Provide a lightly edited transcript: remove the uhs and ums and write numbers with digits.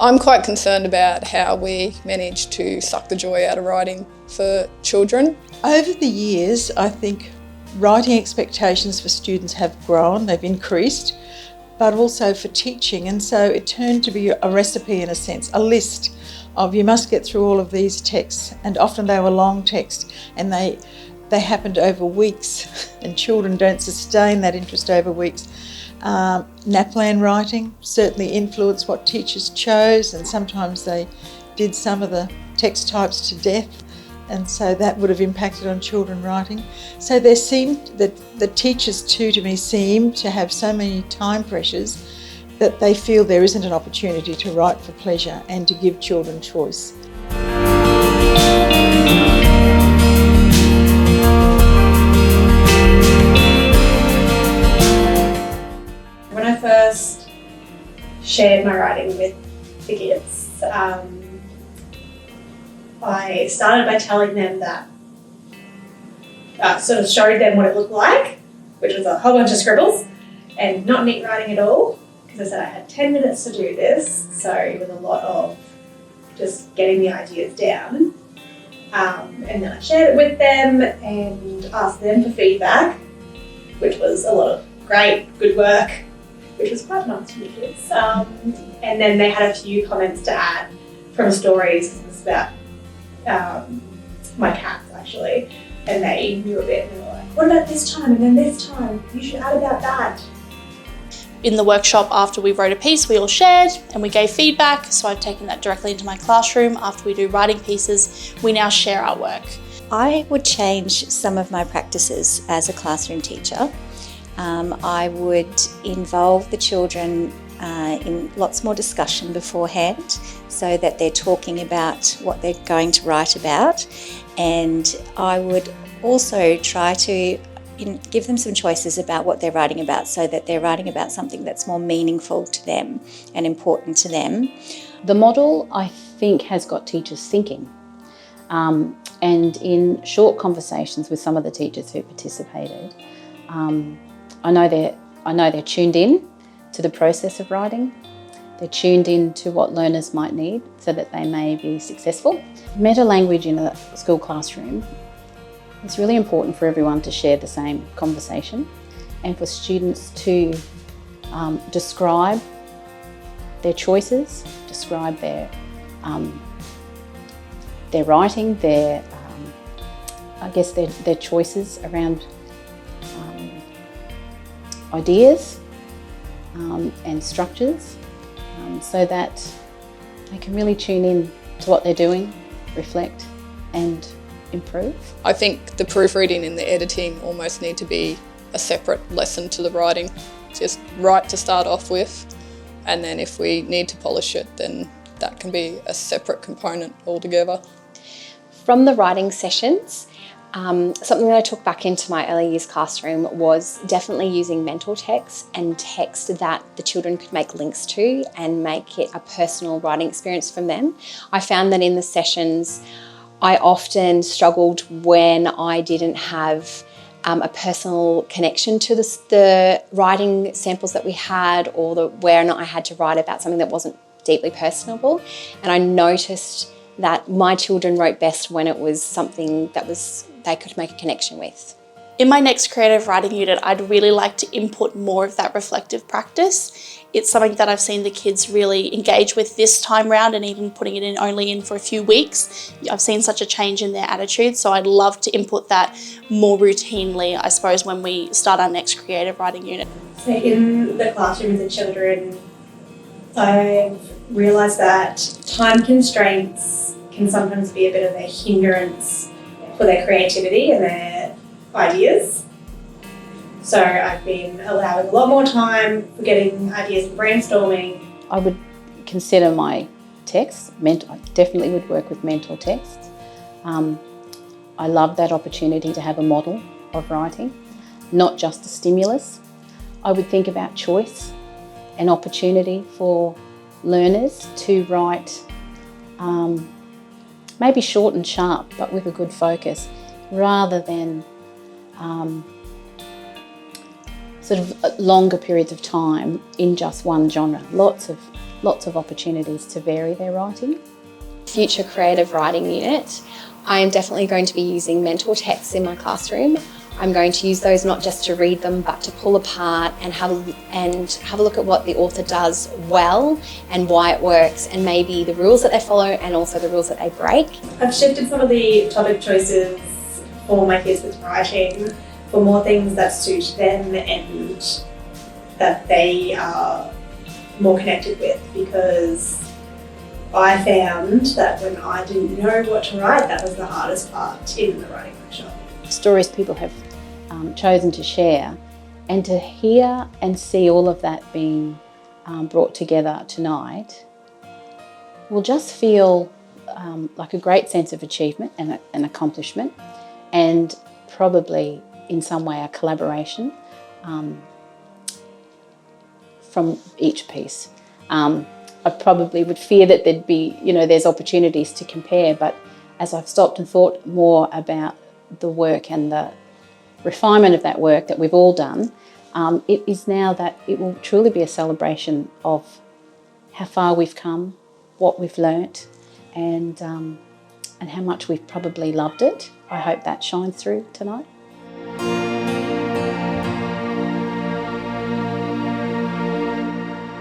I'm quite concerned about how we manage to suck the joy out of writing for children. Over the years, I think writing expectations for students have grown, they've increased, but also for teaching, and so it turned to be a recipe in a sense, a list of you must get through all of these texts, and often they were long texts and they happened over weeks and children don't sustain that interest over weeks. NAPLAN writing certainly influenced what teachers chose, and sometimes they did some of the text types to death, and so that would have impacted on children writing. So there seemed that the teachers too, to me, seem to have so many time pressures that they feel there isn't an opportunity to write for pleasure and to give children choice. When I first shared my writing with the kids, I started by telling them that, sort of showed them what it looked like, which was a whole bunch of scribbles and not neat writing at all, because I said I had 10 minutes to do this, so it was a lot of just getting the ideas down. And then I shared it with them and asked them for feedback, which was a lot of great, good work, which was quite nice for the kids. And then they had a few comments to add from stories. It was about my cats, actually, and they knew a bit, and they were like, what about this time, and then this time, you should add about that. In the workshop, after we wrote a piece, we all shared and we gave feedback, so I've taken that directly into my classroom. After we do writing pieces, we now share our work. I would change some of my practices as a classroom teacher. I would involve the children in lots more discussion beforehand, so that they're talking about what they're going to write about, and I would also try to give them some choices about what they're writing about, so that they're writing about something that's more meaningful to them and important to them. The model, I think, has got teachers thinking, and in short conversations with some of the teachers who participated, I know they're tuned in to the process of writing. They're tuned in to what learners might need so that they may be successful. Meta language in a school classroom, it's really important for everyone to share the same conversation and for students to describe their choices, describe their writing, their choices around ideas and structures, so that they can really tune in to what they're doing, reflect and improve. I think the proofreading and the editing almost need to be a separate lesson to the writing. Just write to start off with, and then if we need to polish it, then that can be a separate component altogether. From the writing sessions, something that I took back into my early years classroom was definitely using mental text and text that the children could make links to and make it a personal writing experience from them. I found that in the sessions, I often struggled when I didn't have a personal connection to the writing samples that we had, or where or not I had to write about something that wasn't deeply personable. And I noticed that my children wrote best when it was something that they could make a connection with. In my next creative writing unit, I'd really like to input more of that reflective practice. It's something that I've seen the kids really engage with this time round, and even putting it only in for a few weeks. I've seen such a change in their attitude, so I'd love to input that more routinely, I suppose, when we start our next creative writing unit. So in the classroom with the children, I've realised that time constraints can sometimes be a bit of a hindrance for their creativity and their ideas. So I've been allowing a lot more time for getting ideas and brainstorming. I would consider my texts, I definitely would work with mentor texts. I love that opportunity to have a model of writing, not just a stimulus. I would think about choice, an opportunity for learners to write maybe short and sharp, but with a good focus, rather than sort of longer periods of time in just one genre. Lots of lots of opportunities to vary their writing. Future creative writing unit, I am definitely going to be using mental texts in my classroom. I'm going to use those not just to read them, but to pull apart and have a look at what the author does well and why it works, and maybe the rules that they follow and also the rules that they break. I've shifted some of the topic choices for my kids with writing for more things that suit them and that they are more connected with, because I found that when I didn't know what to write, that was the hardest part in the writing workshop. Stories people have chosen to share, and to hear and see all of that being brought together tonight will just feel like a great sense of achievement and an accomplishment, and probably in some way a collaboration from each piece. I probably would fear that there'd be, there's opportunities to compare, but as I've stopped and thought more about the work and the refinement of that work that we've all done, it is now that it will truly be a celebration of how far we've come, what we've learnt, and how much we've probably loved it. I hope that shines through tonight.